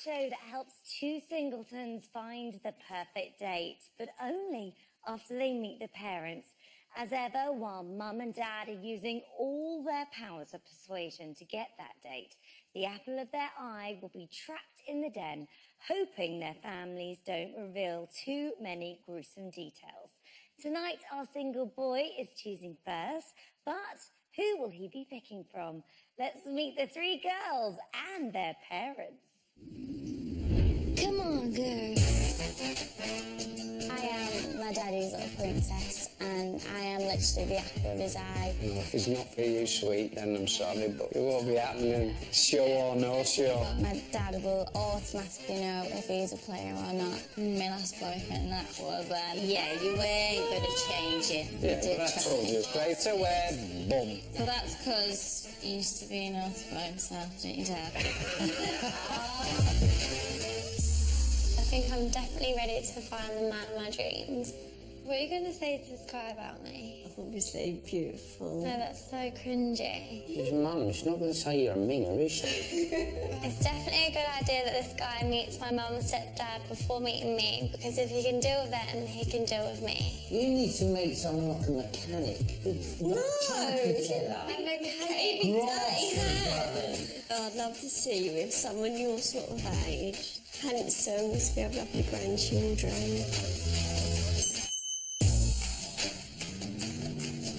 show that helps two singletons find the perfect date, but only after they meet the parents. As ever, while Mum and Dad are using all their powers of persuasion to get that date, the apple of their eye will be trapped in the den, hoping their families don't reveal too many gruesome details. Tonight, our single boy is choosing first, but who will he be picking from? Let's meet the three girls and their parents. Come on, girl. I am my daddy's little princess, and I am literally the apple of his eye. You know, if it's not for you, sweet, then I'm sorry, but it won't be happening, show or no show. My dad will automatically know if he's a player or not. My last boyfriend, that was Yeah, you ain't gonna change it. Yeah, I told you straight away, boom. So that's because he used to be naughty by himself, didn't you, Dad? I think I'm definitely ready to find the man of my dreams. What are you going to say to this guy about me? Obviously beautiful. No, that's so cringy. His mum, she's not going to say you're a minger, is she? It's definitely a good idea that this guy meets my mum and stepdad before meeting me, because if he can deal with them, he can deal with me. You need to meet someone like a mechanic. No! I'd love to see you with someone your sort of age. Handsome, must be able to have your grandchildren.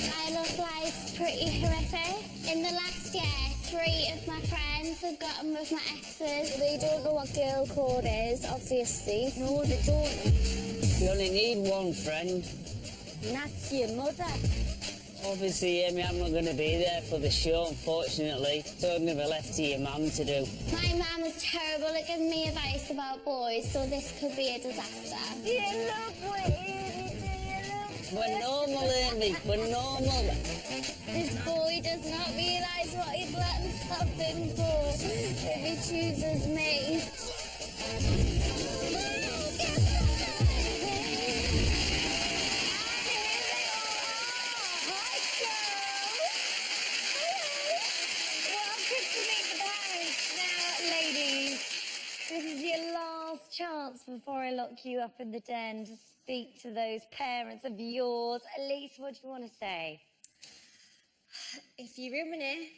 My love life's pretty horrific. In the last year, 3 of my friends have gotten with my exes. They don't know what girl code is, obviously. No, they don't. You only need one friend. And that's your mother. Obviously, Amy, I'm not going to be there for the show, unfortunately. So I've never left to your mum to do. My mum is terrible at giving me advice about boys, so this could be a disaster. You look weird. We're normal, Amy. We're normal. This boy does not realise what he's letting happen for if he chooses me. This is your last chance before I lock you up in the den to speak to those parents of yours. Elise, what do you want to say? If you ruin it,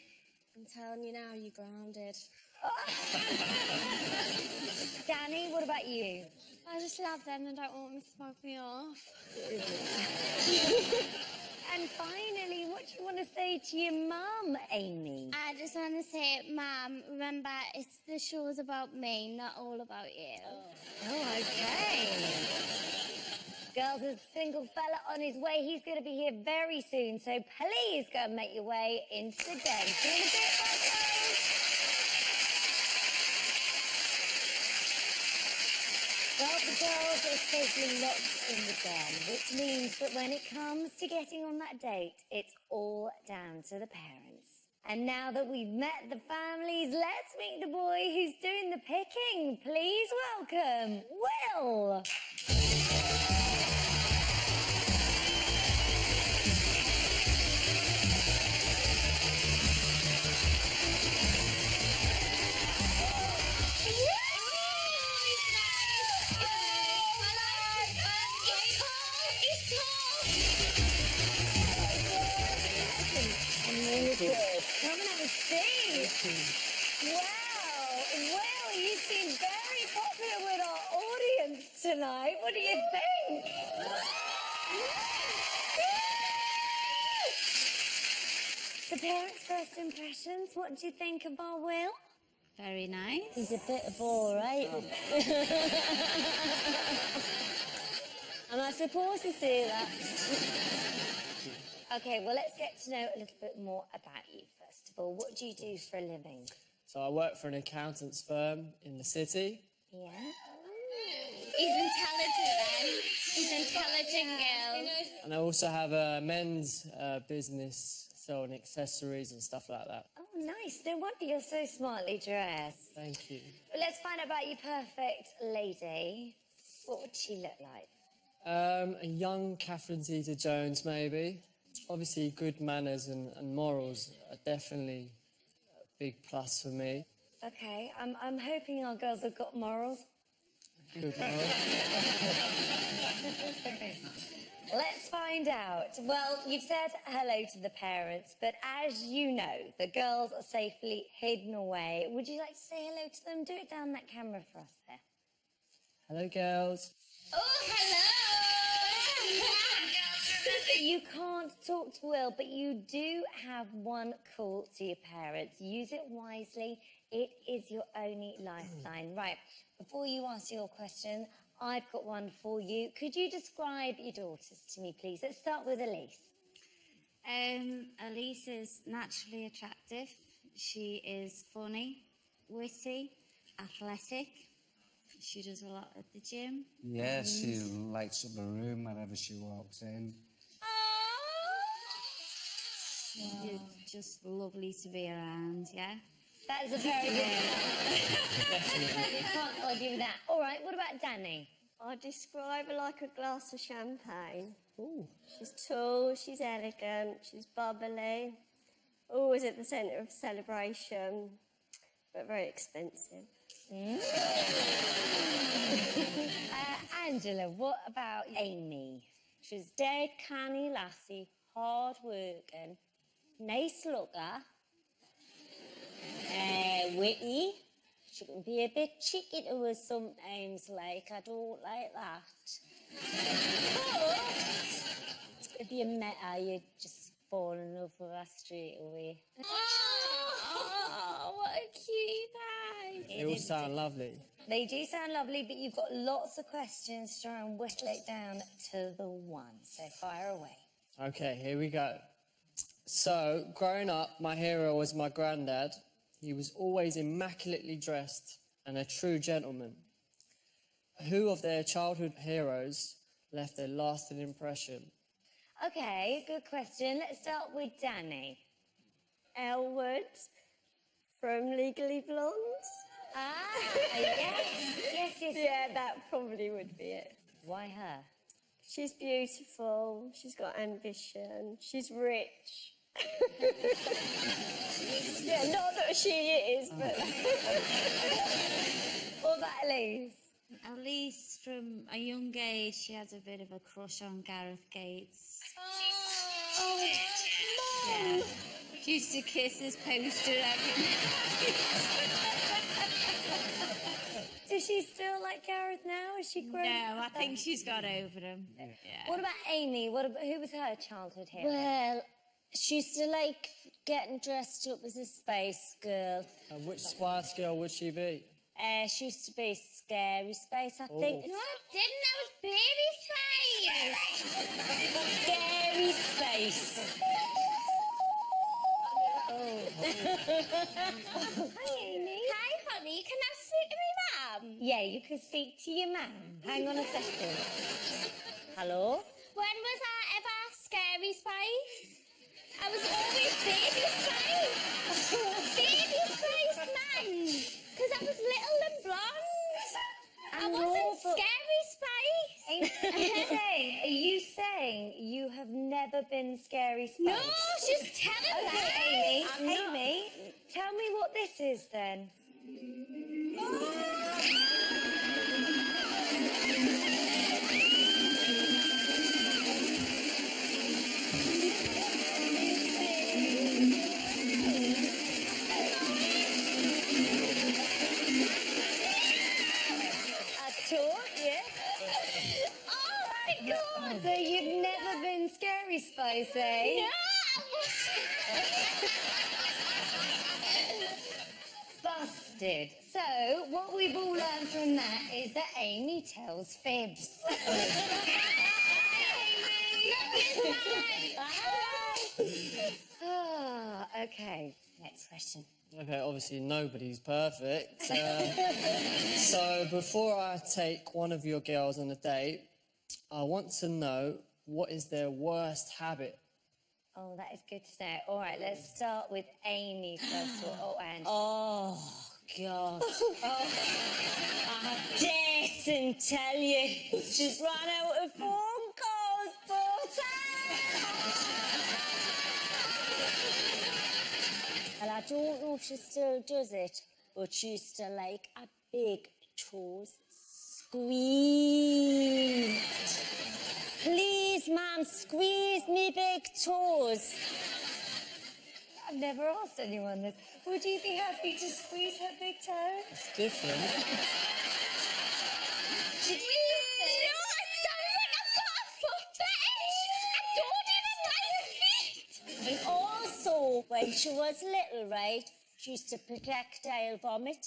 I'm telling you now, you're grounded. Danny, what about you? I just love them and don't want them to smoke me off. And finally, what do you want to say to your mum, Amy? I just want to say, Mum, remember, the show's about me, not all about you. Oh, okay. Girls, there's a single fella on his way. He's going to be here very soon, so please go and make your way into the den. See you in a bit, guys. Well, the girls are safely locked in the den, which means that when it comes to getting on that date, it's all down to the parents. And now that we've met the families, let's meet the boy who's doing the picking. Please welcome Will. Come and have a seat. Wow. Will, you seem very popular with our audience tonight. What do you think? So parents' first impressions, what do you think of our Will? Very nice. He's a bit of all right. Am I supposed to say that? Okay, well, let's get to know a little bit more about you, first of all. What do you do for a living? So I work for an accountant's firm in the city. Yeah? He's intelligent then. He's intelligent girl. And I also have a men's business selling accessories and stuff like that. Oh, nice. No wonder you're so smartly dressed. Thank you. But let's find out about your perfect lady. What would she look like? A young Catherine Zeta-Jones, maybe. Obviously, good manners and morals are definitely a big plus for me. Okay, I'm hoping our girls have got morals. Good Lord. Let's find out. Well, you've said hello to the parents, but as you know, the girls are safely hidden away. Would you like to say hello to them? Do it down that camera for us there. Hello, girls. Oh, hello! You can't talk to Will, but you do have one call to your parents. Use it wisely. It is your only lifeline. Right, before you ask your question, I've got one for you. Could you describe your daughters to me, please? Let's start with Elise. Elise is naturally attractive. She is funny, witty, athletic. She does a lot at the gym. Yeah, she lights up the room whenever she walks in. You're just lovely to be around, yeah? That is a very good You can't argue with that. All right, what about Danny? I describe her like a glass of champagne. Ooh. She's tall, she's elegant, she's bubbly, always at the centre of celebration, but very expensive. Angela, what about Amy? She's dead canny lassie, hard working, nice looker, witty. She can be a bit cheeky to us sometimes, like, I don't like that. But if you met her, you'd just fall in love with her straight away. Oh, what a cutie pie. They all sound lovely. They do sound lovely, but you've got lots of questions to try and whittle it down to the one. So fire away. Okay, here we go. So, growing up, my hero was my granddad. He was always immaculately dressed and a true gentleman. Who of their childhood heroes left a lasting impression? Okay, good question. Let's start with Danny. Elwood from Legally Blonde. Yes. Yeah, that probably would be it. Why her? She's beautiful, she's got ambition, she's rich. Yeah, not that she is, but... What about Elise? Elise, from a young age, she had a bit of a crush on Gareth Gates. Oh, Yeah. She used to kiss his poster every night. Does she still like Gareth now? Is she grown? No, I think she's got over him. Yeah. What about Amy? Who was her childhood hero? Well, she used to like getting dressed up as a Spice Girl. And which Spice Girl would she be? She used to be Scary Spice, I think. no, I didn't. That was Baby Spice. Scary Spice. Hi, Amy. Hi, honey. Can I speak to me, Mum? Yeah, you can speak to your man. Hang on a second. Hello? When was I ever Scary Spice? I was always Baby Spice. Baby Spice, man. Because I was little and blonde. I wasn't Scary Spice. Are you saying you have never been Scary Spice? No, she's telling Okay, me. Amy, tell me what this is then. Oh my God. So you've never been Scary Spice, eh? No, Busted. So what we've all learned from that is that Amy tells fibs. Okay, next question. Okay, obviously nobody's perfect. So before I take one of your girls on a date, I want to know what is their worst habit. Oh, that is good to know. All right, let's start with Amy first of all. Oh, and Oh, God. I daresn't tell you. She's run out of phone calls, Porter. And I don't know if she still does it. but she used to like a big toes squeezed. Please, ma'am, squeeze me big toes. I've never asked anyone this. Would you be happy to squeeze her big toe? It's different. No, it sounds like I've got a foot fetish. I don't even like feet. And also, when she was little, right, she used to projectile vomit.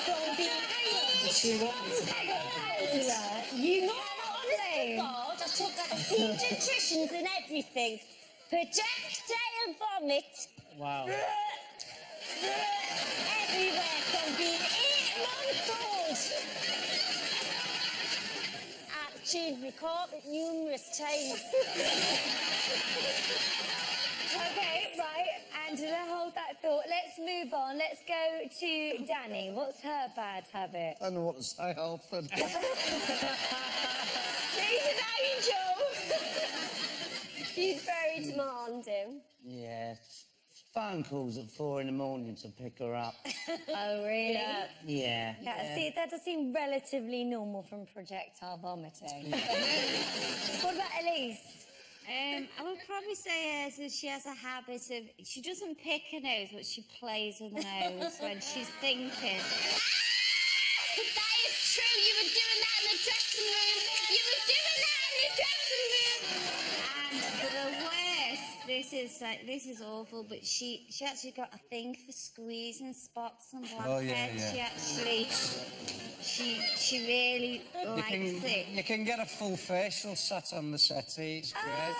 Don't be You know what I'm saying? God, I took her to pediatricians and everything. Projectile vomit. Wow. Everywhere from being 8 months old. I've changed my carpet numerous times. Okay, right, Angela, hold that thought. Let's move on. Let's go to Danny. What's her bad habit? I don't know what to say, Alfred. She's an angel. She's very demanding. Yeah. Phone calls at 4 in the morning to pick her up. Oh, really? Yeah. See, that does seem relatively normal from projectile vomiting. What about Elise? I would probably say she has a habit of, she doesn't pick her nose, but she plays her nose when she's thinking. That is true. You were doing that in the dressing room. You were doing that in the dressing room. And for the worst, this is awful, but she actually got a thing for squeezing spots and blackheads. Oh, yeah. She actually, she really likes it. You can get a full facial sat on the settee. It's great.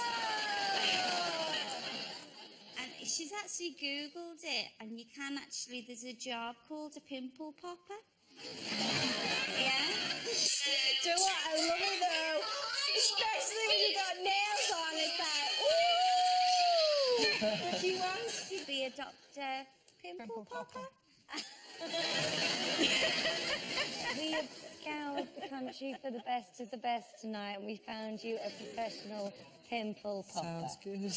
And she's actually Googled it, and you can actually, there's a job called a pimple popper. Yeah? Do you know what? I love it though. Especially when you got nails on. It's like, ooh! She wants to be a doctor pimple popper. We have scoured the country for the best of the best tonight, and we found you a professional pimple popper. Sounds good.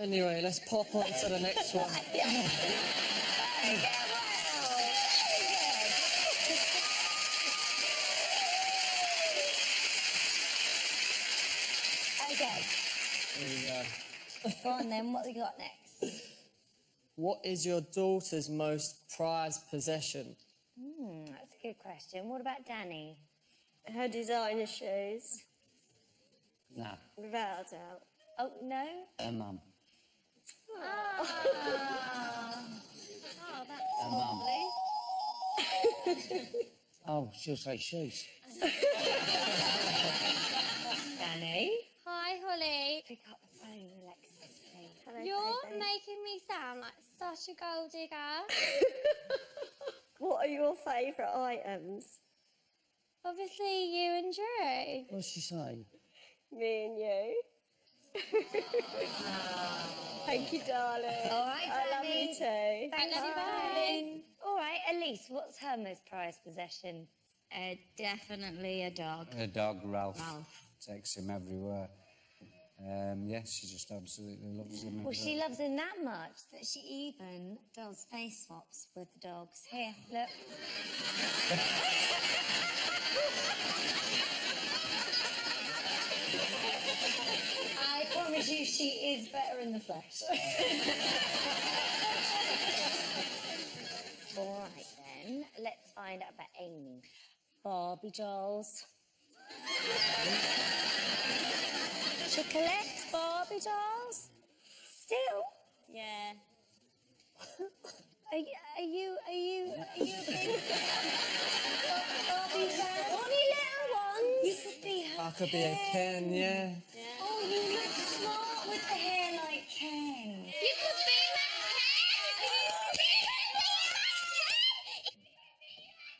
Anyway, let's pop on to the next one. Okay, Here we go. go on then. What we got next? What is your daughter's most prized possession? That's a good question. What about Danny? Her designer shoes, No, without a doubt. Oh, no? her mum. Oh, that's Her mum. lovely. Oh, she'll say shoes. Danny? Hi, Holly. Pick up the phone, Alexis, please. Hello, You're baby. making me sound like such a gold digger. What are your favourite items? Obviously, you and Drew. What's she saying? Me and you. Thank you, darling. All right, I love Danny. you too. Thanks love for you, bye. calling. All right, Elise, what's her most prized possession? Definitely a dog. Her dog, Ralph, Ralph. takes him everywhere. Yeah, she just absolutely loves him. Well, she loves him that much that she even does face swaps with the dogs. Here, look. I promise you she is better in the flesh. All right, then. Let's find out about Amy. Barbie dolls. She collects Barbie dolls? Still? Yeah. Are you a big Barbie fan? Only little ones? You could be her I could be a Ken, yeah. Oh, you look smart with the hair like Ken. You could be my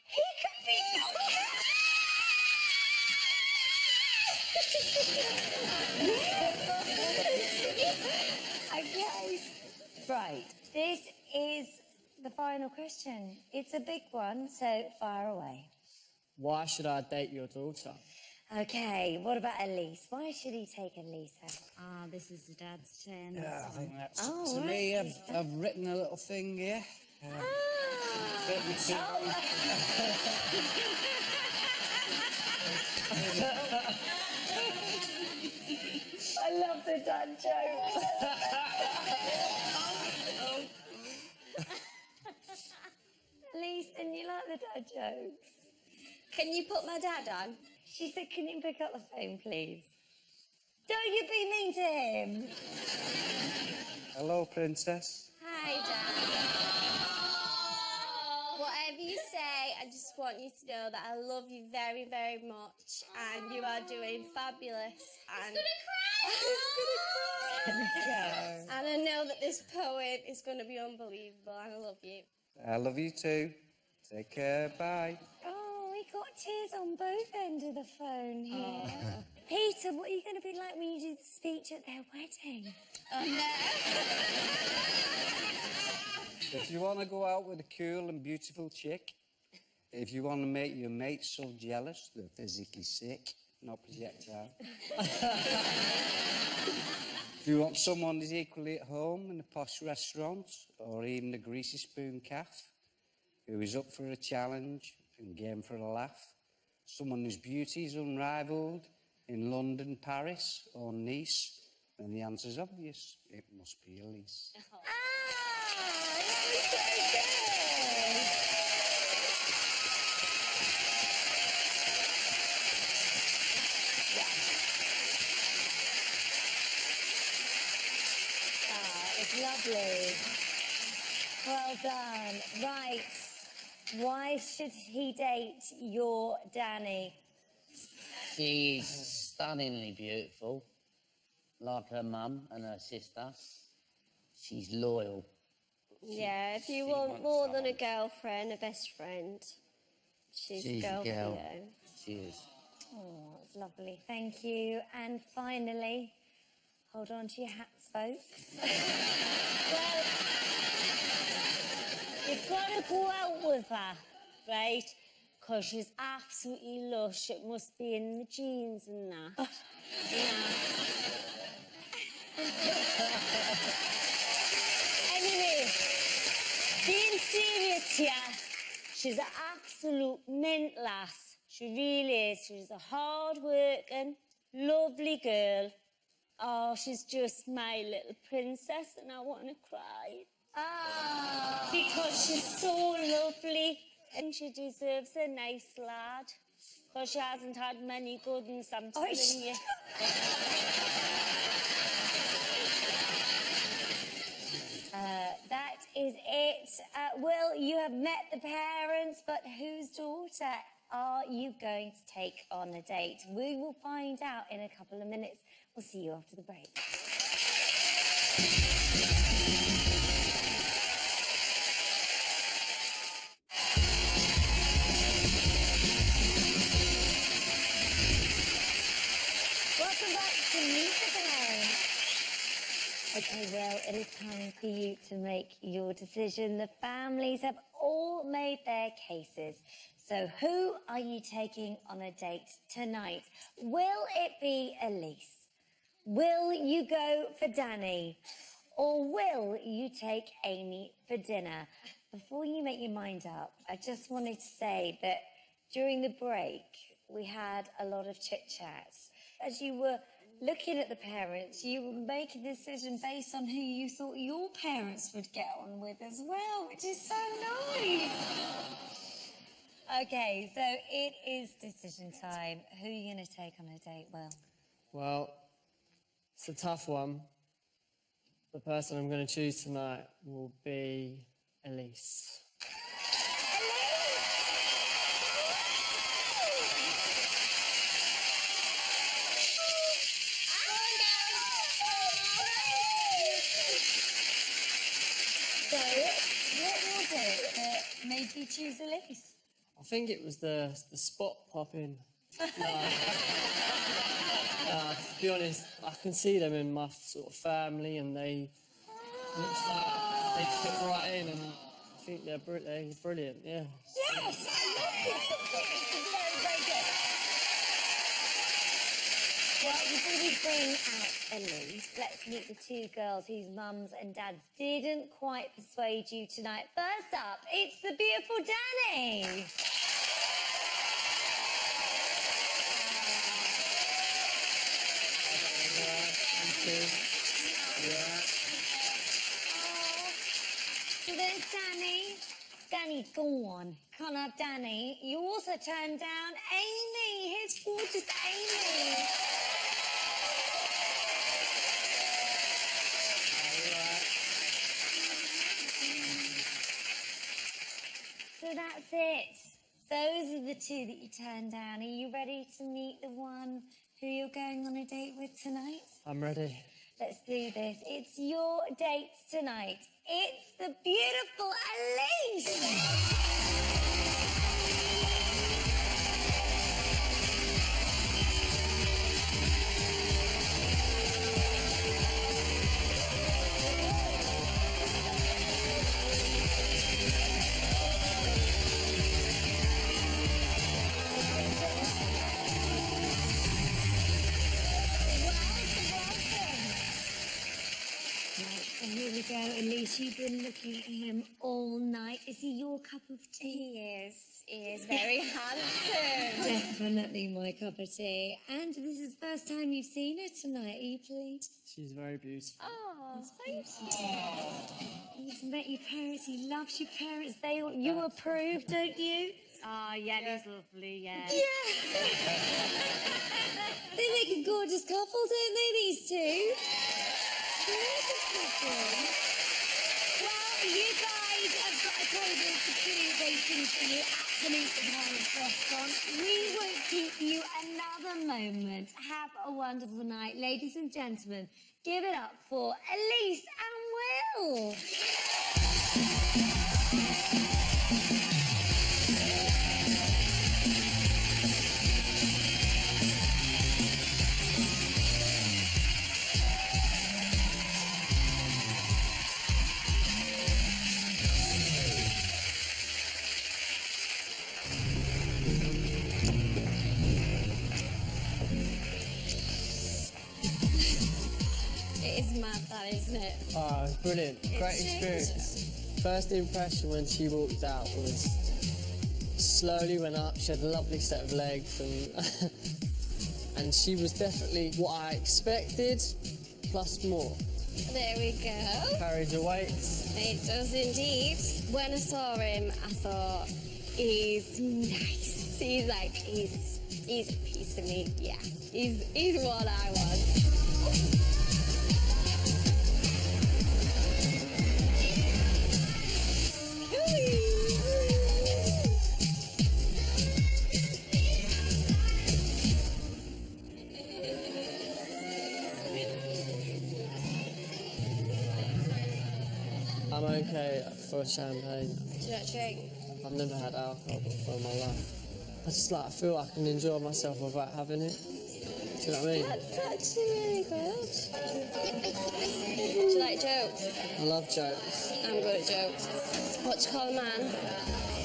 He could be Okay. Right. This is the final question. It's a big one, so fire away. Why should I date your daughter? Okay, what about Elise? Why should he take Elise out? Ah, this is the dad's turn. Yeah, I think that's Oh, to right. me. I've written a little thing here. I love the dad jokes. Elise, didn't you like the dad jokes? Can you put my dad on? She said, can you pick up the phone, please? Don't you be mean to him. Hello, princess. Hi, Dad. Whatever you say, I just want you to know that I love you very, very much, and you are doing fabulous. And and I know that this poem is going to be unbelievable, and I love you. I love you too. Take care. Bye. Oh, we got tears on both ends of the phone here. Peter, what are you going to be like when you do the speech at their wedding? Oh, no. If you want to go out with a cool and beautiful chick, if you want to make your mates so jealous they're physically sick, not projectile. If you want someone who's equally at home in a posh restaurant or even a greasy spoon calf, who is up for a challenge and game for a laugh, someone whose beauty is unrivaled in London, Paris or Nice, then the answer's obvious. It must be Elise. Ah, that was so good. Ah, it's lovely. Well done. Right. Why should he date your Danny? She's stunningly beautiful, like her mum and her sister. She's loyal. Yeah, if you She want wants more than a someone. girlfriend, a best friend, she's a girl for you. She is. Oh, that's lovely. Thank you. And finally, hold on to your hats, folks. Well, you've got to go out with her, right? Because she's absolutely lush. It must be in the jeans and that. Anyway, being serious here, she's an absolute mint lass. She really is. She's a hard-working, lovely girl. Oh, she's just my little princess, and I want to cry. Ah. Because she's so lovely, and she deserves a nice lad. Because she hasn't had many good ones, I'm telling you. That is it. Will, you have met the parents, but whose daughter are you going to take on a date? We will find out in a couple of minutes. We'll see you after the break. Welcome back to Meet the Parents. Okay, well, it is time for you to make your decision. The families have all made their cases. So who are you taking on a date tonight? Will it be Elise? Will you go for Danny? Or will you take Amy for dinner? Before you make your mind up, I just wanted to say that during the break, we had a lot of chit-chats. As you were looking at the parents, you were making a decision based on who you thought your parents would get on with as well, which is so nice. Okay, so it is decision time. Who are you going to take on a date, Will? Well, it's a tough one. The person I'm going to choose tonight will be Elise. So, what was it that made you choose Elise? I think it was the spot popping. To be honest, I can see them in my sort of family, and they looks like they fit right in, and I think they're brilliant. Yeah. Yes, I love this. It's very, very good. Well, before we bring out Elise, let's meet the two girls whose mums and dads didn't quite persuade you tonight. First up, it's the beautiful Danny. So there's Danny. Danny's gone. Can't have Danny. You also turned down Amy. Here's gorgeous Amy. So that's it. Those are the two that you turned down. Are you ready to meet the one who you're going on a date with tonight? I'm ready. Let's do this. It's your date tonight. It's the beautiful Elise. So here we go, Elise. You've been looking at him all night. Is he your cup of tea? He is very handsome. Definitely my cup of tea. And this is the first time you've seen her tonight. Are you pleased? She's very beautiful. Oh, thank you. He's met your parents. He loves your parents. You approve, don't you? Oh, yeah, he's lovely, yeah. Yeah. They make a gorgeous couple, don't they, these two? Well, you guys have got a table for two waiting for you at the Meet the Parents restaurant. We won't keep you another moment. Have a wonderful night. Ladies and gentlemen, give it up for Elise and Will. It is mad, that, isn't it? Oh, it's brilliant. Great experience. First impression when she walked out was slowly went up. She had a lovely set of legs and and she was definitely what I expected, plus more. There we go. Carried the weights. It does indeed. When I saw him, I thought, he's nice. He's a piece of me. Yeah, he's what I want. I'm okay for champagne. Do you not drink? I've never had alcohol before in my life. I just feel I can enjoy myself without having it. Do you know what I mean? That's actually really good. Do you like jokes? I love jokes. I'm good at jokes. What do you call a man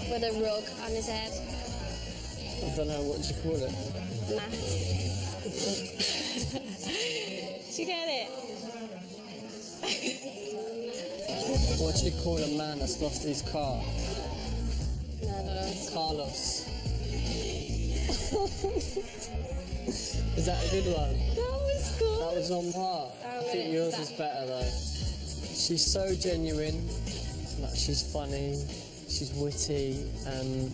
with a rug on his head? I don't know, what do you call it? Matt. Do you get it? What do you call a man that's lost his car? No, I don't know. Carlos. Is that a good one? That was good. That was on par. I think yours is better though. She's so genuine. She's funny. She's witty, and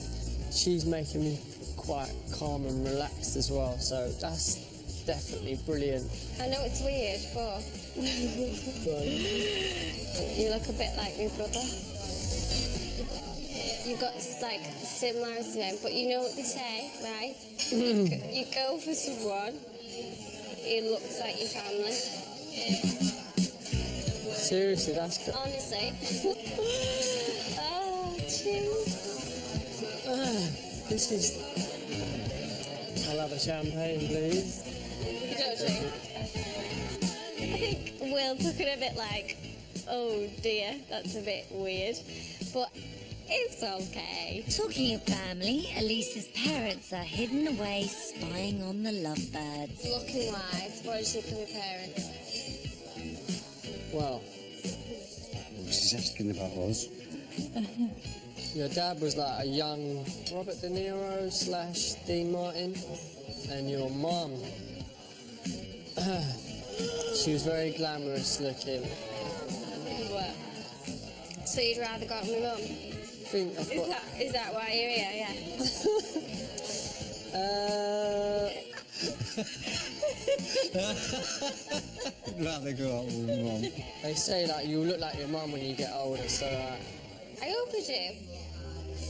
she's making me quite calm and relaxed as well. So that's definitely brilliant. I know it's weird, but you look a bit like my brother. You've got similarities to him, but you know what they say, right? You go for someone who looks like your family. Seriously, that's good. Honestly. Oh, cheers. This is... I'll have a champagne, please. You don't drink? I think Will took it a bit like, oh dear, that's a bit weird. But It's okay. Talking of family, Elise's parents are hidden away spying on the lovebirds. Looking wise, what did she think of your parents? Well, She's asking about us. your dad was like a young Robert De Niro / Dean Martin, and your mum, she was very glamorous looking. What? So you'd rather go with my mum? I think I've got... Is that why you're here? Yeah. I'd rather go out with Mum. They say like you look like your mum when you get older, so I hope you do.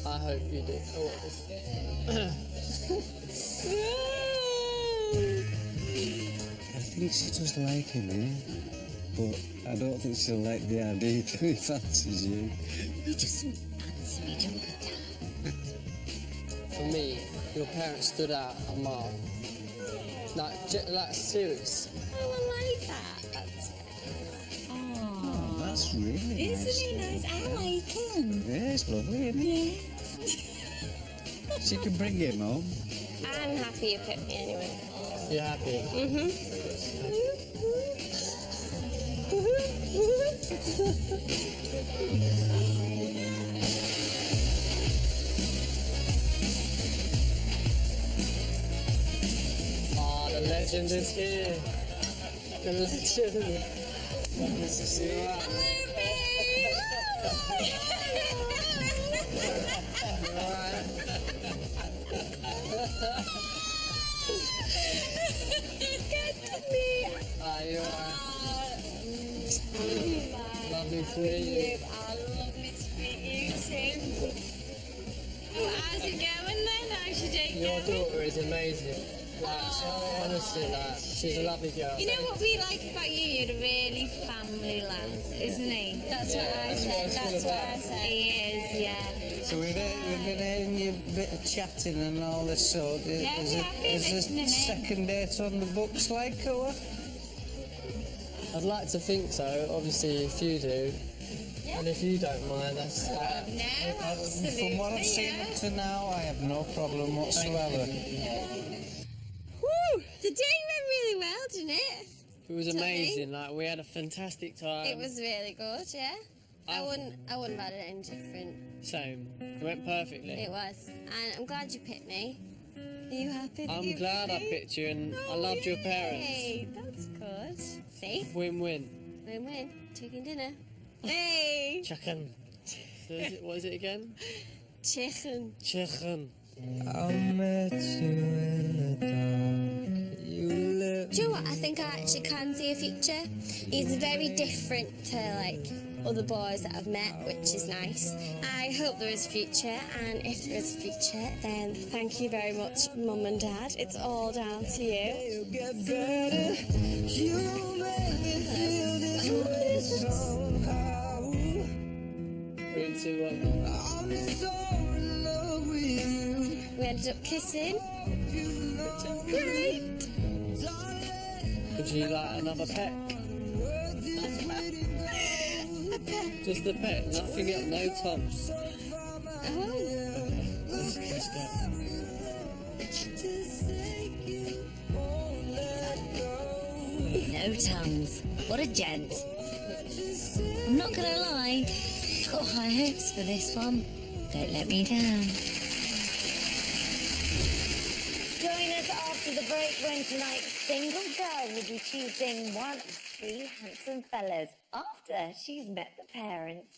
I hope you do. I think she does like him, yeah? But I don't think she'll like the idea that he fancies you. You just fancy me, don't you, Dad? For me, your parents stood out a mile. Like serious. Oh, I like that. Oh, that's really nice. Isn't he nice? I like him. Yeah, it's lovely, isn't it? She can bring him home. I'm happy you picked me anyway. You're happy? Oh, the legend is here. The legend. You are. Lovely to meet you. Lovely to meet you too. How's it going then? How's your day Your going? daughter is amazing. Honestly, she's a lovely girl. You know what we like about you? You're a really family lad, isn't he? That's what I said. That's what I said. He is, yeah. So we've been hearing you a bit of chatting and all this sort. Is the second date on the books like, or? I'd like to think so, obviously, if you do. And if you don't mind, that's... From what I've seen up to now, I have no problem whatsoever. Woo! The day went really well, didn't it? It was amazing, like, we had a fantastic time. It was really good, yeah. I wouldn't have had it any different. Same. It went perfectly. It was. And I'm glad you picked me. Are you happy that I'm you glad I picked me? picked you and I loved your parents. Hey, that's good. See? Win-win. Win-win. Chicken dinner. Hey! Chicken. So what is it again? Chicken. Chicken. I met you in the dark. You left. Do you know what? I think I actually can see a future. He's very different to, like, other boys that I've met, which is nice. I hope there is a future, and if there is a future, then thank you very much, Mum and Dad. It's all down to you. You get better. You make me feel this way somehow. We're into I'm so in love with you. We ended up kissing, which is great. Would you like another peck? A pet. Just a peck, nothing else, no toms. Let's go. No tongues. What a gent. I'm not gonna lie, I've got high hopes for this one. Don't let me down. Join us after the break when tonight's single girl will be choosing one of 3 handsome fellas after she's met the parents.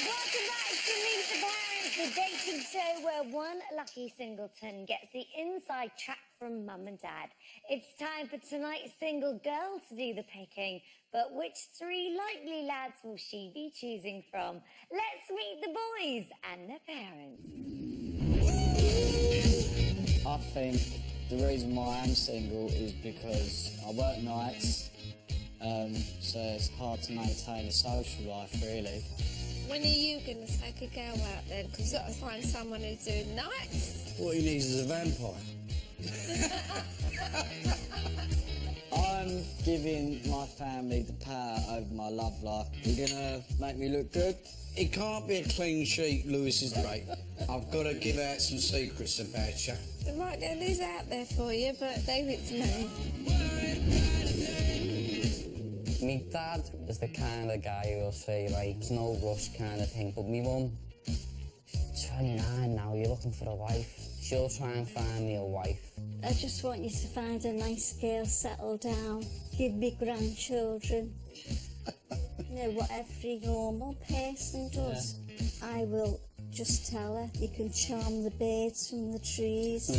Welcome back to Meet the Parents, the dating show where one lucky singleton gets the inside track from Mum and Dad. It's time for tonight's single girl to do the picking, but which 3 likely lads will she be choosing from? Let's meet the boys and their parents. I think the reason why I'm single is because I work nights, so it's hard to maintain a social life, really. When are you going to take a girl out then? Because you've got to find someone who's doing nice. What he needs is a vampire. I'm giving my family the power over my love life. You're gonna make me look good? It can't be a clean sheet, Lewis is great. I've got to give out some secrets about you. Right then, who's out there for you? But David's me. Me dad is the kind of guy who'll say, like, it's no rush kind of thing. But me mum, she's 29 now, you're looking for a wife. She'll try and find me a wife. I just want you to find a nice girl, settle down, give me grandchildren. You know, what every normal person does. Yeah. I will just tell her you can charm the birds from the trees.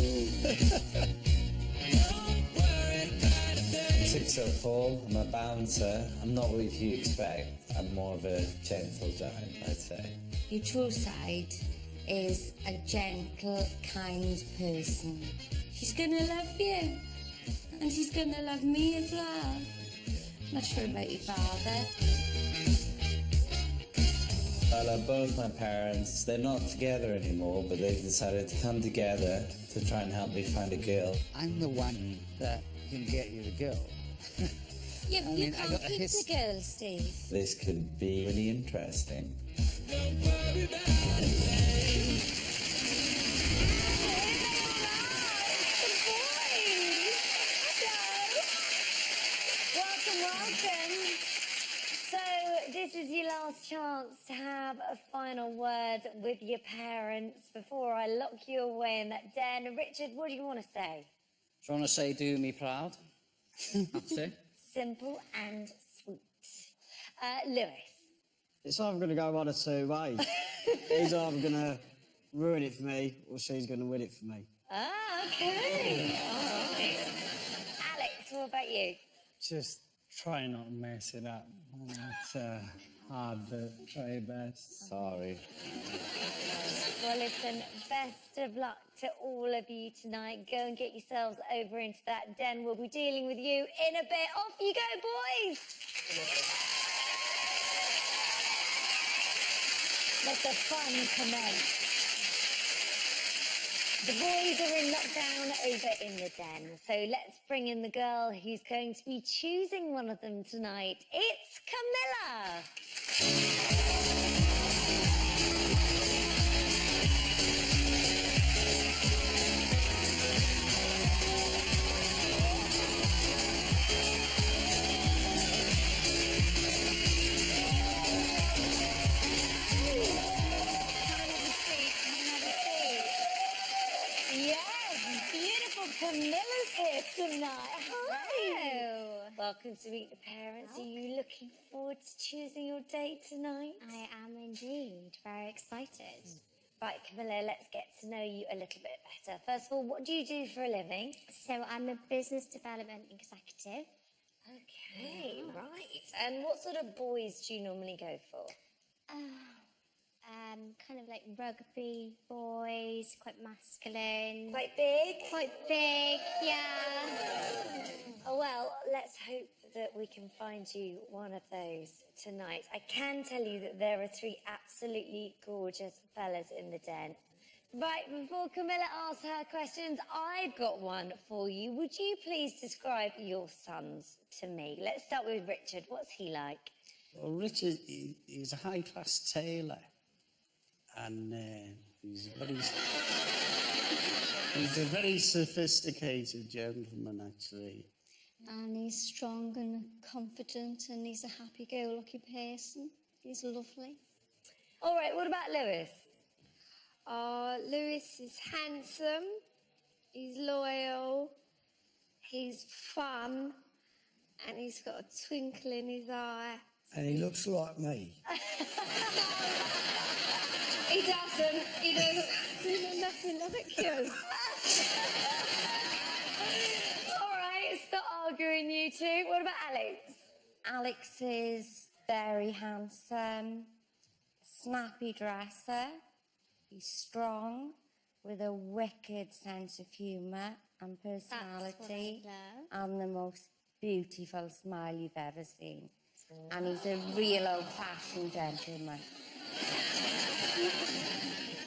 6'4", I'm a bouncer. I'm not what you expect. I'm more of a gentle giant, I'd say. Your true side is a gentle, kind person. She's gonna love you, and she's gonna love me as well. Not sure about your father. I love both my parents. They're not together anymore, but they've decided to come together to try and help me find a girl. I'm the one that can get you the girl. You can't pick the girl, Steve. This could be really interesting. Welcome. So this is your last chance to have a final word with your parents before I lock you away in that den. Richard, what do you want to say? Do you want to say do me proud? Have to. Simple and sweet. Lewis. It's either going to go one of two ways. He's either going to ruin it for me or she's going to win it for me. Ah, okay. All right. Alex, what about you? Just try not to mess it up. It's hard, but try your best. Sorry. Well, listen, best of luck to all of you tonight. Go and get yourselves over into that den. We'll be dealing with you in a bit. Off you go, boys! Let the fun commence. The boys are in lockdown over in the den, so let's bring in the girl who's going to be choosing one of them tonight. It's Camilla! Camilla's here tonight. Hi. Welcome to Meet the Parents. Are you looking forward to choosing your date tonight? I am indeed. Very excited. Right, Camilla, let's get to know you a little bit better. First of all, what do you do for a living? So I'm a business development executive. Okay, right. And what sort of boys do you normally go for? Kind of like rugby boys, quite masculine. Quite big? Quite big, yeah. Oh, well, let's hope that we can find you one of those tonight. I can tell you that there are three absolutely gorgeous fellas in the den. Right, before Camilla asks her questions, I've got one for you. Would you please describe your sons to me? Let's start with Richard. What's he like? Well, Richard is a high-class tailor. And he's a very sophisticated gentleman, actually. And he's strong and confident, and he's a happy-go-lucky person. He's lovely. All right, what about Lewis? Lewis is handsome, he's loyal, he's fun, and he's got a twinkle in his eye. And he looks like me. He doesn't. He doesn't. Absolutely nothing like you. All right, stop arguing, you two. What about Alex? Alex is very handsome, snappy dresser. He's strong, with a wicked sense of humour and personality, and the most beautiful smile you've ever seen. And he's a real old-fashioned gentleman.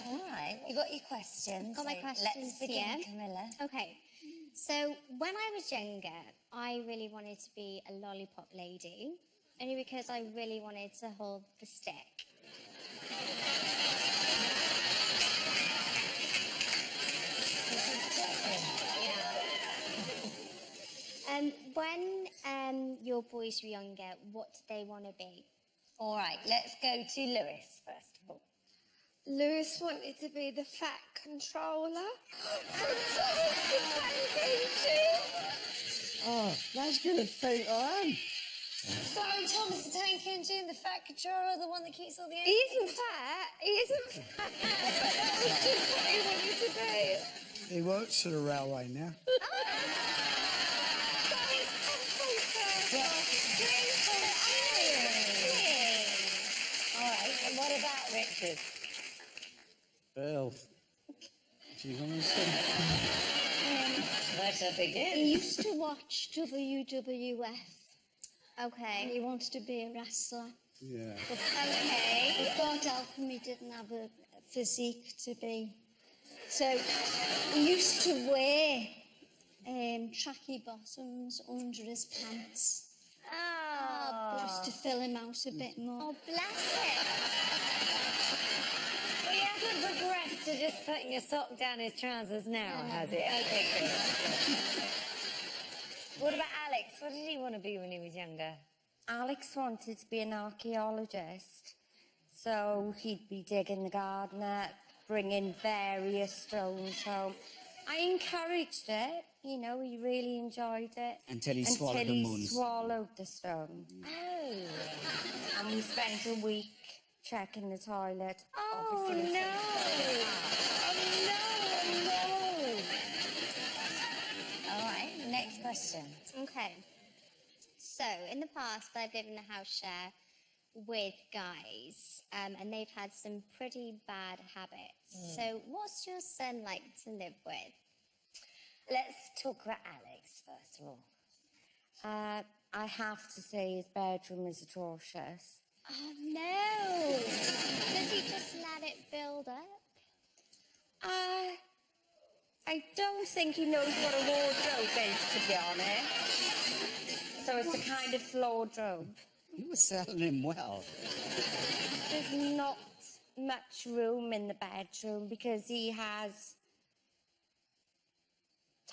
All right, you got your questions. Got my so questions Let's begin, here. Camilla. Okay. So when I was younger, I really wanted to be a lollipop lady, only because I really wanted to hold the stick. When your boys were younger, what did they want to be? All right, let's go to Lewis first of all. Lewis wanted to be the fat controller from Thomas the Tank Engine. Oh, that's going to think I am. Sorry, Thomas the Tank Engine, the fat controller, the one that keeps all the He isn't fat. He isn't fat. That was just what he wanted to be. He works for the railway now. All right, and what about Richard? Bill. Do you understand? Where to He begin? used to watch WWF. Okay. And he wanted to be a wrestler. Yeah. Okay. But God help him, he didn't have a physique to be. So he used to wear tracky bottoms under his pants. Oh. Just to fill him out a bit more. Oh, bless him. Well, he hasn't progressed to just putting a sock down his trousers now, has he? Okay, good. What about Alex? What did he want to be when he was younger? Alex wanted to be an archaeologist, so he'd be digging the garden up, bringing various stones home. I encouraged it, you know, he really enjoyed it. Until he swallowed the moons. Swallowed the stone. Oh. And we spent a week checking the toilet. Oh, obviously. no. Oh, no. All right, next question. Okay. So, in the past, I've lived in a house share with guys, and they've had some pretty bad habits. So, what's your son like to live with? Let's talk about Alex, first of all. I have to say his bedroom is atrocious. Oh, no. Does he just let it build up? I don't think he knows what a wardrobe is, to be honest. So it's a kind of wardrobe. You were selling him well. There's not much room in the bedroom because he has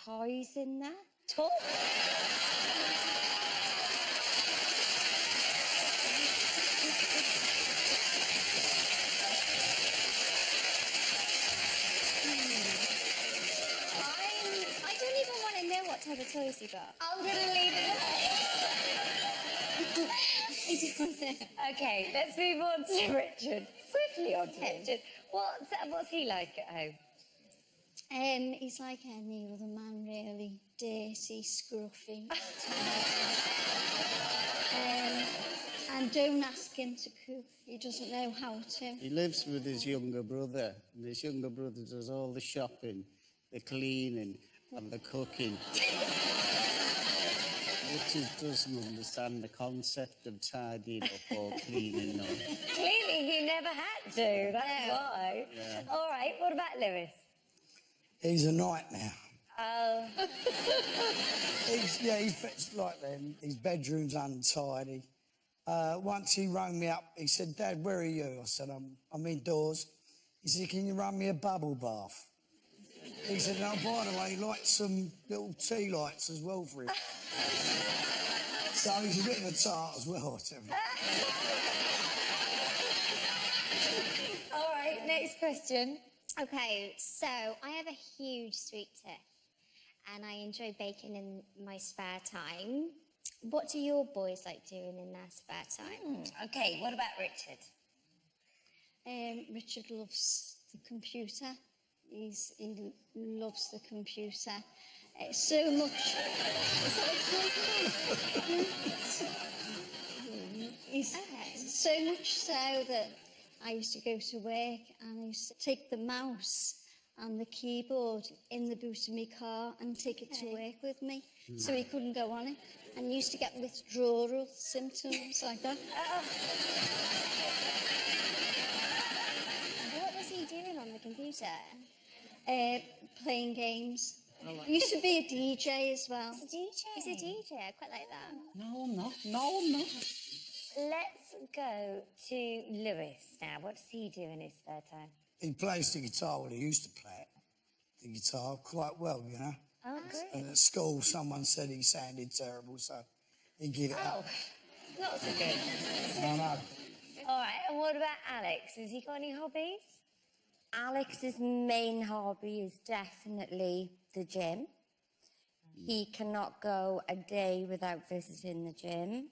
toys in there. Toys? I don't even want to know what type of toys he got. I'm going to leave it there. I just want to know. Okay, let's move on to Richard. Swiftly on to Richard. What's he like at home? He's like any other man, really. Dirty, scruffy. And don't ask him to cook. He doesn't know how to. He lives with his younger brother, and his younger brother does all the shopping, the cleaning, and the cooking. Richard doesn't understand the concept of tidying up or cleaning up. Clearly, he never had to. That's why. Yeah. All right, what about Lewis? He's a nightmare. Oh. He's like them. His bedroom's untidy. Once he rang me up, he said, "Dad, where are you?" I said, I'm indoors. He said, "Can you run me a bubble bath?" He said, "No, by the way, light some little tea lights as well for him." So he's a bit of a tart as well, I tell you. All right, next question. Okay, so I have a huge sweet tooth, and I enjoy baking in my spare time. What do your boys like doing in their spare time? Okay, what about Richard? Richard loves the computer. He loves the computer. So much. So much so that I used to go to work and I used to take the mouse and the keyboard in the boot of my car and take it to work with me, so he couldn't go on it. And used to get withdrawal symptoms like that. computer? Playing games. I like Used to be a DJ as well. He's a DJ. He's a DJ. I quite like that. No, I'm not. No, I'm not. Let's go to Lewis now. What does he do in his spare time? He plays the guitar. Well, he used to play it, the guitar, quite well, you know. Oh, good. And at school, someone said he sounded terrible, so he gave it up. Not so good. I know. All right, and what about Alex? Has he got any hobbies? Alex's main hobby is definitely the gym. He cannot go a day without visiting the gym.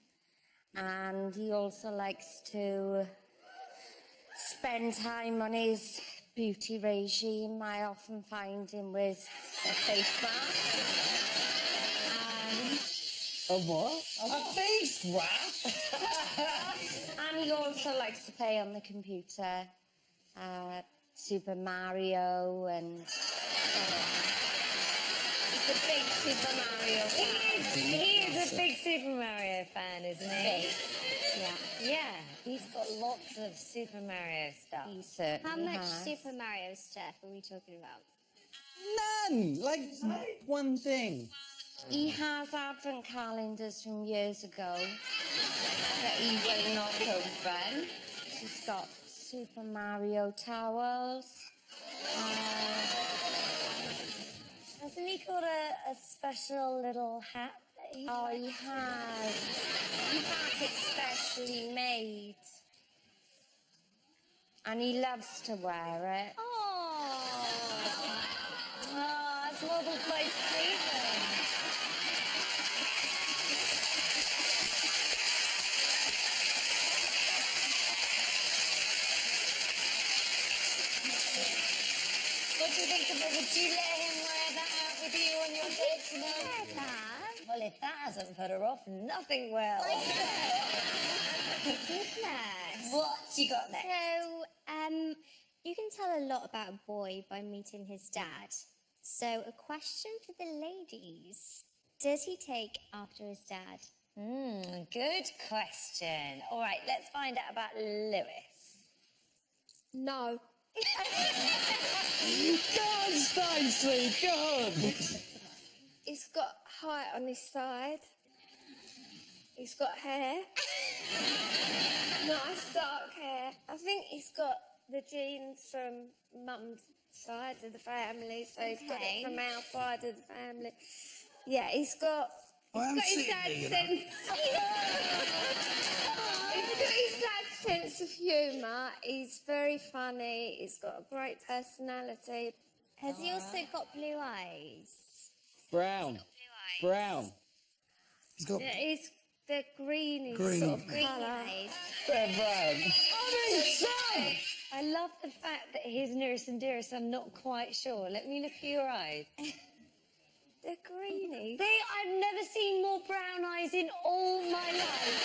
And he also likes to spend time on his beauty regime. I often find him with a face mask. A what? A face wrap? And he also likes to play on the computer. Super Mario and... he's a big Super Mario fan. He is a big Super Mario fan, isn't he? Big. Yeah. Yeah, he's got lots of Super Mario stuff. He certainly How much has. Super Mario stuff are we talking about? None! Like, one thing. He has advent calendars from years ago that he will not open. He's got Super Mario towels. Hasn't he got a special little hat that he Oh, he likes? has. He has it specially made. And he loves to wear it. Oh, it's modelled by Stephen. What do you think of it? Would you let him wear that out with you on your date tonight? Well, if that hasn't put her off, nothing will. Goodness. What you got next? So, you can tell a lot about a boy by meeting his dad. So, a question for the ladies. Does he take after his dad? Good question. All right, let's find out about Lewis. No. God, Stacey, God! He's got height on his side. He's got hair. Nice dark hair. I think he's got the genes from mum's side of the family, so he's got it from our side of the family. Yeah, he's got his dad's sense. He's got his dad's sense of humour. He's very funny. He's got a great personality. Has he also got blue eyes? Brown. Brown. He's got They're greeny Green. sort of Green colour. eyes. They're brown. I love the fact that his nearest and dearest, I'm not quite sure. Let me look at your eyes. They're greeny. I've never seen more brown eyes in all my life.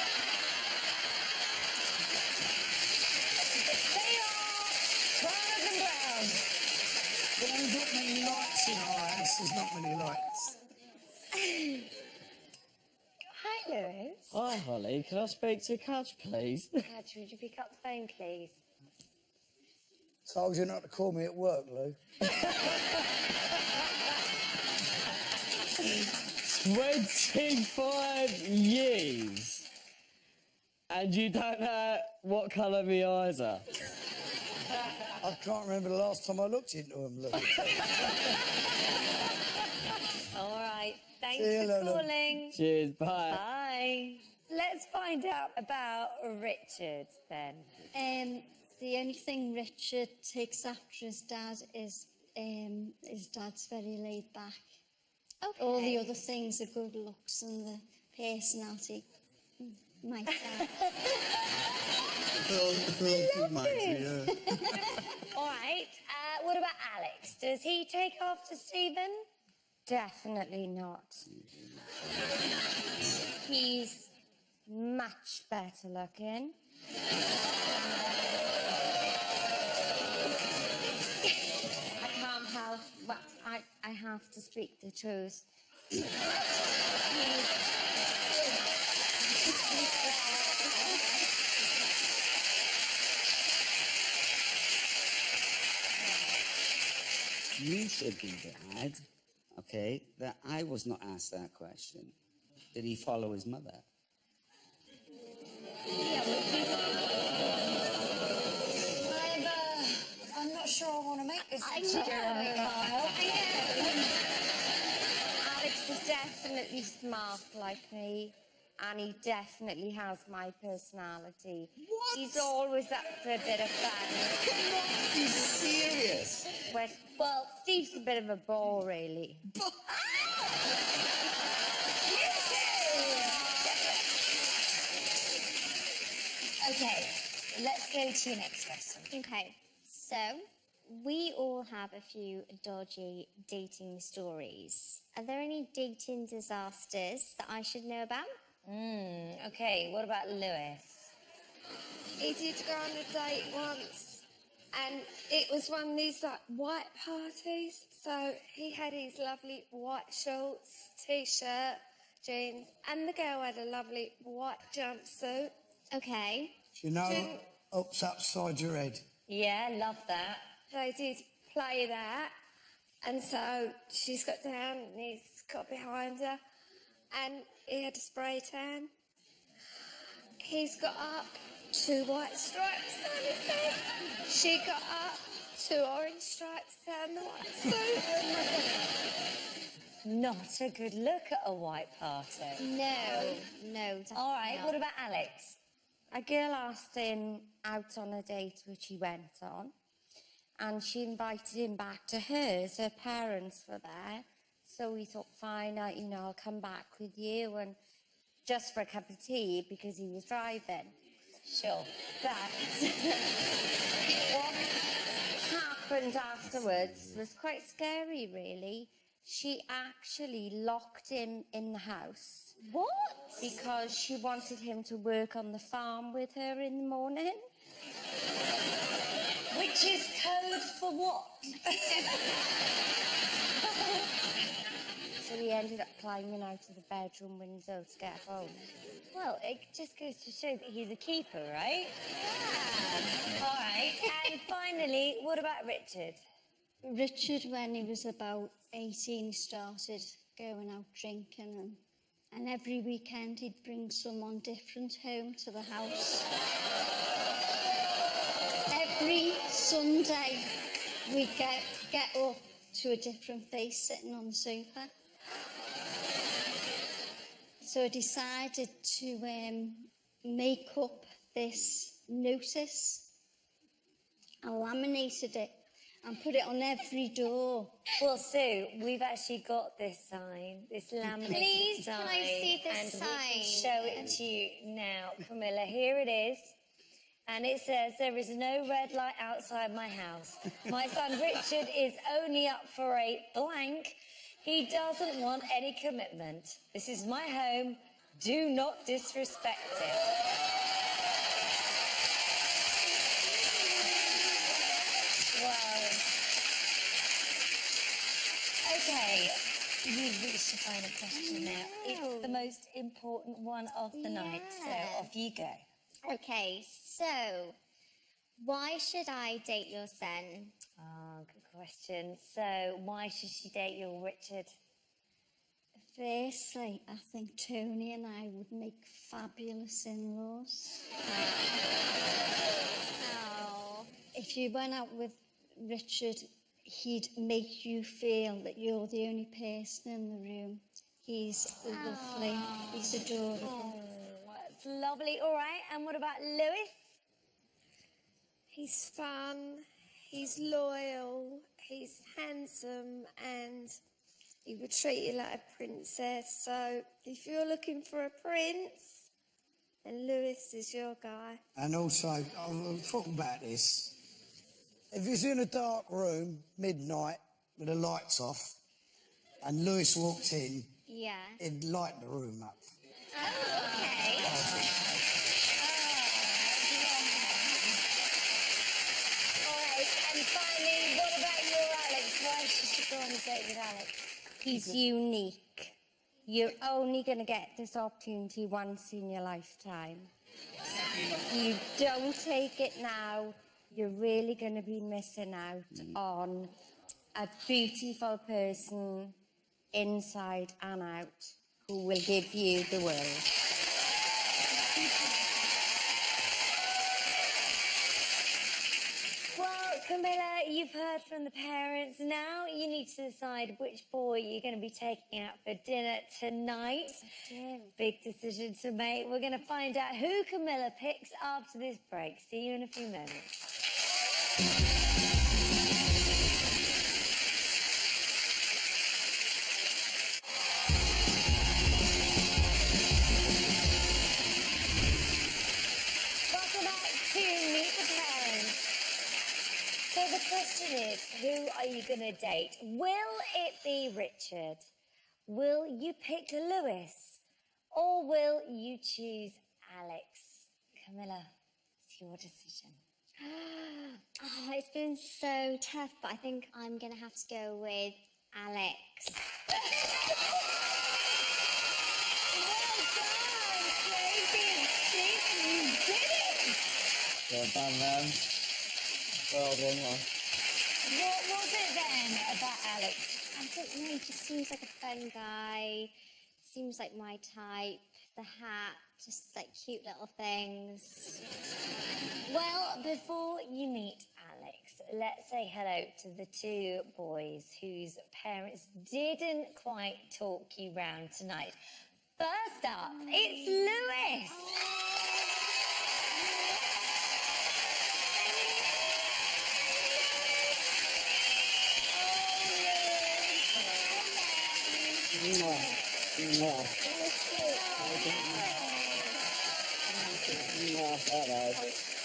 They are browner than brown. There ain't got many lights in our house. There's not many lights. Hi, Lewis. Hi, Holly. Can I speak to Catch, please? Catch, would you pick up the phone, please? Told you not to call me at work, Lou. 25 years. And you don't know what colour my eyes are. I can't remember the last time I looked into them, Lou. All right. Thanks See you, for Lulu. calling. Cheers, bye. Bye. Let's find out about Richard then. The only thing Richard takes after his dad is his dad's very laid back. Okay. All the other things are good looks and the personality. My dad. All right. What about Alex? Does he take after Stephen? Definitely not. He's much better looking. I can't help, but I have to speak the truth. should be glad, okay, that I was not asked that question. Did he follow his mother? I'm not sure I want to make this I decision, know. Kyle. Alex is definitely smart like me, and he definitely has my personality. What? He's always up for a bit of fun. Come on, he's serious. Well, Steve's a bit of a bore, really. Okay, let's go to your next question. Okay, so we all have a few dodgy dating stories. Are there any dating disasters that I should know about? Okay, what about Lewis? He did go on a date once, and it was one of these like white parties. So he had his lovely white shorts, t-shirt, jeans, and the girl had a lovely white jumpsuit. Okay. You know, ups upside your head. Yeah, love that. They did play that, and so she's got down and he's got behind her, and he had a spray tan. He's got up, 2 white stripes down his head. She got up, 2 orange stripes down the white suit. Not a good look at a white party. No. All right, not. what about Alex? A girl asked him out on a date, which he went on, and she invited him back to hers. Her parents were there, so he thought, fine, I'll come back with you, and just for a cup of tea because he was driving. Sure. But what happened afterwards was quite scary, really. She actually locked him in the house. What? Because she wanted him to work on the farm with her in the morning. Which is code for what? So he ended up climbing out of the bedroom window to get home. Well, it just goes to show that he's a keeper, right? Yeah. All right. And finally, what about Richard? Richard, when he was about 18, started going out drinking, and every weekend he'd bring someone different home to the house. Every Sunday we'd get up to a different face sitting on the sofa. So I decided to make up this notice. I laminated it and put it on every door. Well, Sue, we've actually got this sign, this laminated Please, sign. can I see this and sign? we can show it to you now. Camilla, here it is. And it says, there is no red light outside my house. My son Richard is only up for a blank. He doesn't want any commitment. This is my home. Do not disrespect it. Wow. Okay, you've reached the final question now. It's the most important one of the night, so off you go. Okay, so why should I date your son? Oh, good question. So, why should she date your Richard? Firstly, I think Tony and I would make fabulous in-laws. Oh. If you went out with Richard, he'd make you feel that you're the only person in the room. He's lovely. He's adorable. Oh, that's lovely. All right, and what about Lewis? He's fun, he's loyal, he's handsome, and he would treat you like a princess. So if you're looking for a prince, then Lewis is your guy. And also, I'll talk about this. If he's in a dark room, midnight, with the lights off, and Lewis walked in, Yeah. he'd light the room up. Oh, okay. All right, and finally, what about your Alex? Why should she go on a date with Alex? He's unique. You're only going to get this opportunity once in your lifetime. If you don't take it now, you're really going to be missing out on a beautiful person inside and out who will give you the world. Well, Camilla, you've heard from the parents. Now you need to decide which boy you're going to be taking out for dinner tonight. Big decision to make. We're going to find out who Camilla picks after this break. See you in a few moments. Welcome back to Meet the Parents. So the question is, who are you going to date? Will it be Richard? Will you pick Lewis? Or will you choose Alex? Camilla, it's your decision. Oh, it's been so tough, but I think I'm going to have to go with Alex. Well done, man. Well done, man. What was it then about Alex? I don't know, he just seems like a fun guy. Seems like my type. The hat, just like cute little things. Well, before you meet Alex, let's say hello to the two boys whose parents didn't quite talk you round tonight. First up, it's Lewis.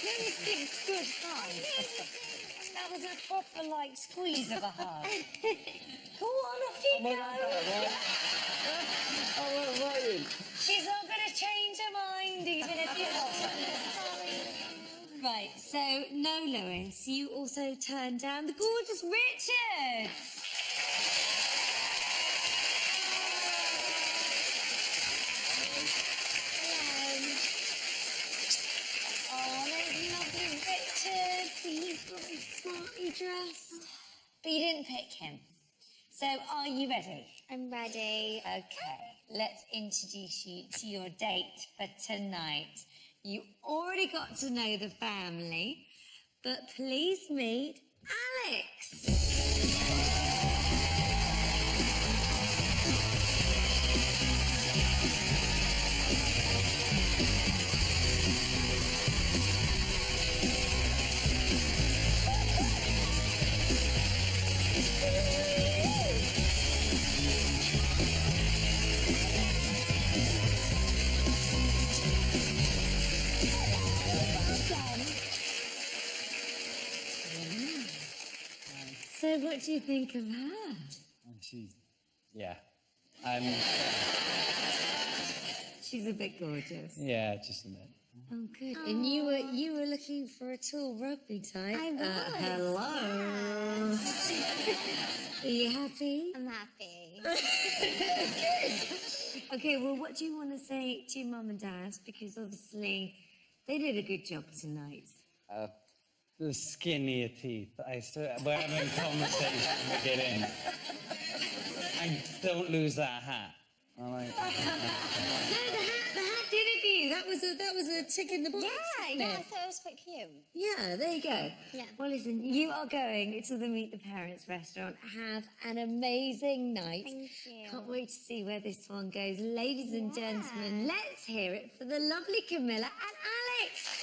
Lewis gives good hugs. That was a proper, like, squeeze of a hug. Go on, off you go. She's not going to change her mind, even if you Right, so no Lewis. You also turned down the gorgeous Richard. Oh, there's lovely Richard. He's very smartly dressed. But you didn't pick him. So are you ready? I'm ready. Okay, let's introduce you to your date for tonight. You already got to know the family, but please meet Alex. So what do you think of her? Yeah. She's a bit gorgeous. Yeah, just a bit. Oh, good. And you were looking for a tall rugby type. I was. Hello. Are you happy? I'm happy. Good. Okay, well, what do you want to say to your mum and dad? Because obviously they did a good job tonight. The skinnier teeth. We're having conversation to get in. And don't lose that hat. All right. No, the hat did it for you. That was a tick in the box. Yeah, I thought it was quite cute. Yeah, there you go. Yeah. Well, listen, you are going to the Meet the Parents restaurant. Have an amazing night. Thank you. Can't wait to see where this one goes. Ladies and gentlemen, let's hear it for the lovely Camilla and Alex.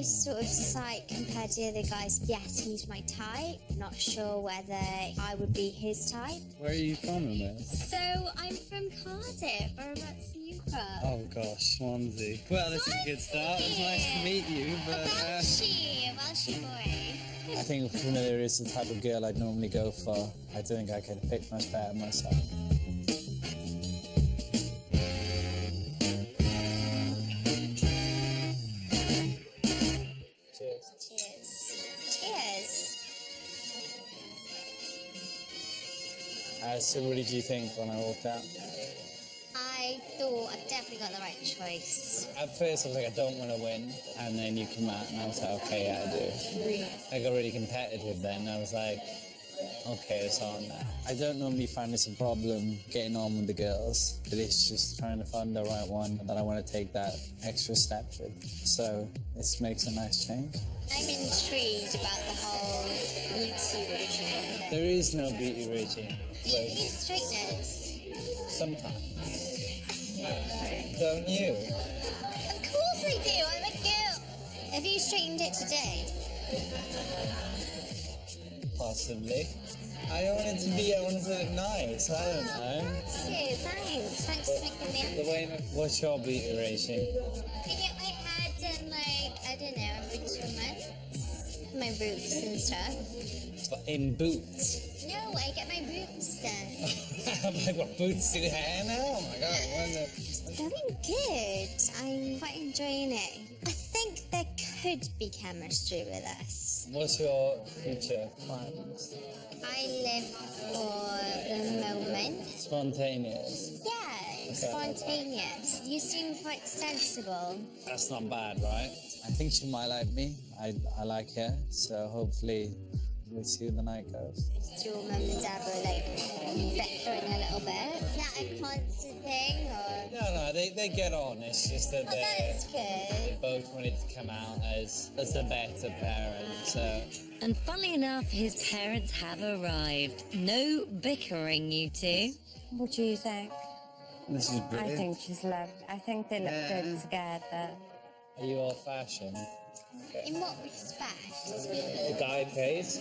Sort of sight compared to the other guys, yes, he's my type. Not sure whether I would be his type. Where are you from, Liz? So I'm from Cardiff. Whereabouts are you from? Oh gosh, Swansea. Well, this is a good start. It's nice to meet you, but Welshie boy. I think Camilla is the type of girl I'd normally go for. I don't think I could have picked much better myself. So what did you think when I walked out? I thought I've definitely got the right choice. At first I was like, I don't want to win, and then you come out and I was like, okay, yeah, I do. I got really competitive then. I was like, okay, it's on now. I don't normally find this a problem getting on with the girls, but it's just trying to find the right one that I want to take that extra step with. So this makes a nice change. I'm intrigued about the whole beauty regime. There is no beauty regime. Do you use straighteners? Sometimes. Don't you? Of course I do, I'm a girl. Have you straightened it today? Possibly. I wanted to look nice, I don't know. Thanks. Thanks for making me up. What's your beauty regime? I get my hair done like, I don't know, every 2 months. My boots and stuff. In boots? No, I get my boots done. I'm like, what, boots to the hair now? Oh my god, It's going good. I'm quite enjoying it. I think there could be chemistry with us. What's your future plans? I live for the moment. Spontaneous? Yeah, spontaneous. You seem quite sensible. That's not bad, right? I think she might like me. I like her, so hopefully we'll see how the night goes. Your mum and dad were like bickering a little bit. Is that a constant thing, or? No, they get on. It's just that that's good. they both wanted to come out as the better parent, so... And funnily enough, his parents have arrived. No bickering, you two. What do you think? This is brilliant. I think she's lovely. I think they look good together. Are you old-fashioned? Okay. In what respect? The guy pays?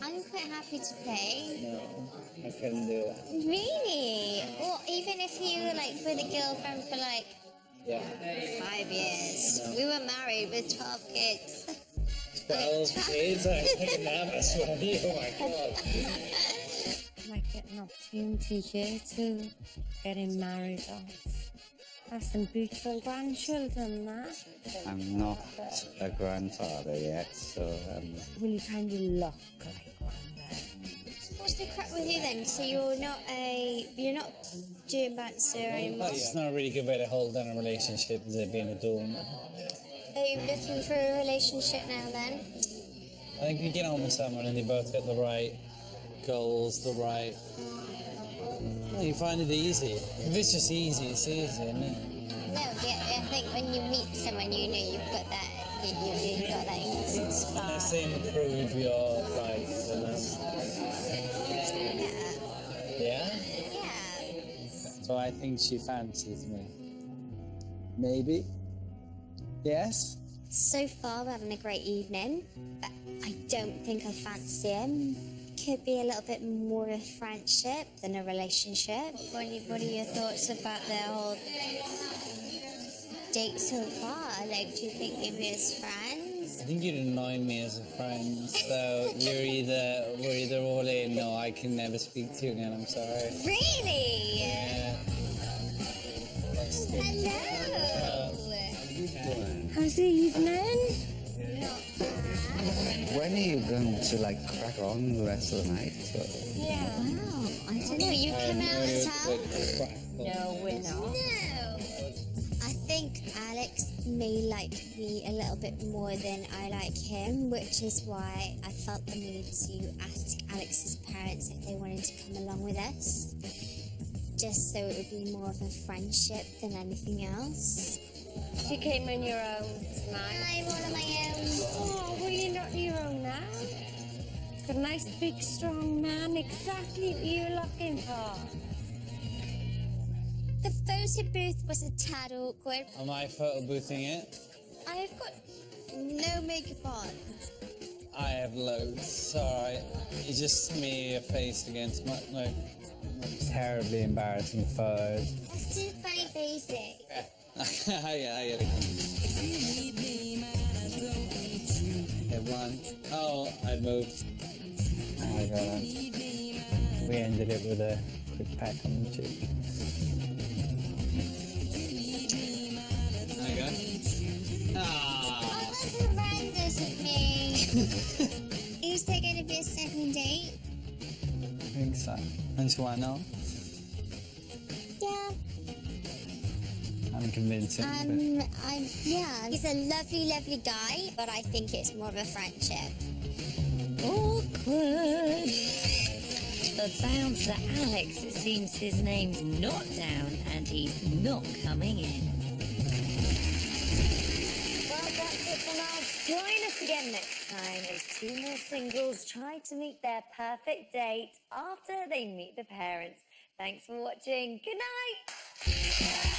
I'm quite happy to pay. No, I couldn't do that. Really? Well, even if you were like with a girlfriend for like 5 years. No. We were married with 12 kids. 12 kids? I'm thinking that must be, oh my god. Might get an opportunity here to getting married off. Have some beautiful grandchildren, that. I'm not a grandfather yet, so... Well, you kind of look like What's the crack with you then? So you're not doing Banster anymore? It's not a really good way to hold down a relationship, is it, being a doorman? Are you looking for a relationship now then? I think you get on with someone and they both got the right goals, the right... Well, you find it easy. If it's just easy, it's easy, isn't it? No, I think when you meet someone, you know you've got that, you've got that instant spark. Unless they improve your life, you know? Yeah? Yeah. So I think she fancies me. Maybe? Yes? So far, we're having a great evening, but I don't think I fancy him. Could be a little bit more of a friendship than a relationship. What are your thoughts about their whole date so far? Like, do you think maybe we're as friends? I think you'd annoy me as a friend, so we're either all in or I can never speak to you again, I'm sorry. Really? Yeah. Hello! How's the evening? When are you going to, crack on the rest of the night? Yeah. Wow. I don't know. You come out of town? No, we're not. No. I think Alex may like me a little bit more than I like him, which is why I felt the need to ask Alex's parents if they wanted to come along with us. Just so it would be more of a friendship than anything else. She came on your own tonight. I'm all on my own. Oh, well, you're not your own now. Got a nice, big, strong man, exactly what you're looking for. The photo booth was a tad awkward. Am I photo boothing it? I've got no makeup on. I have loads, it's alright. You just smear your face against my terribly embarrassing photos. Let's do funny basic. I get it. Okay, one. Oh, I moved. Oh my god. We ended it with a quick pat on the cheek. There you go. Ah. Oh, that's horrendous of me. Is there going to be a second date? think so. And so why not? Yeah. I'm convincing. Yeah. He's a lovely, lovely guy, but I think it's more of a friendship. Awkward. The bouncer Alex, it seems his name's not down and he's not coming in. Well, that's it for now. Join us again next time as two more singles try to meet their perfect date after they meet the parents. Thanks for watching. Good night.